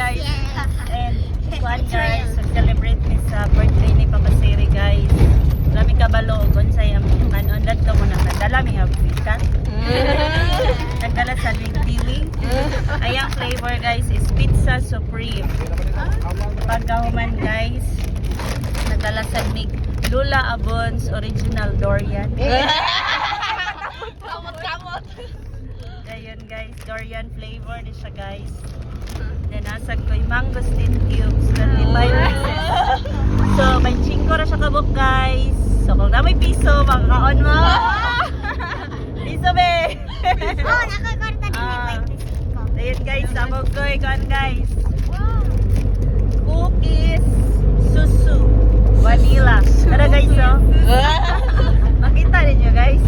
guys. And kuan guys, celebrate mi sa birthday ni Papa Siri guys. Lami ka balogon sa yung kanon dat ka mo na nadala mi habita. Nagdala sa Liwi. Ayang flavor guys is Pizza Supreme. Pagkahuman guys, nagdala sa Nick Lula Abons Original Dorian. Kamot. Ayun guys, Dorian flavor din siya guys. Then nasag ko yung mangosteen cubes, 25 pieces. So, may 5 ra siya kabuk guys. So, kung na may piso, makakaon mo. Piso be! Oh, nakakwarta din may 5 ko. Ayun guys, sabog ko ikaw guys. Cookies, susu, vanilla. Tara guys, oh. Makita ninyo guys.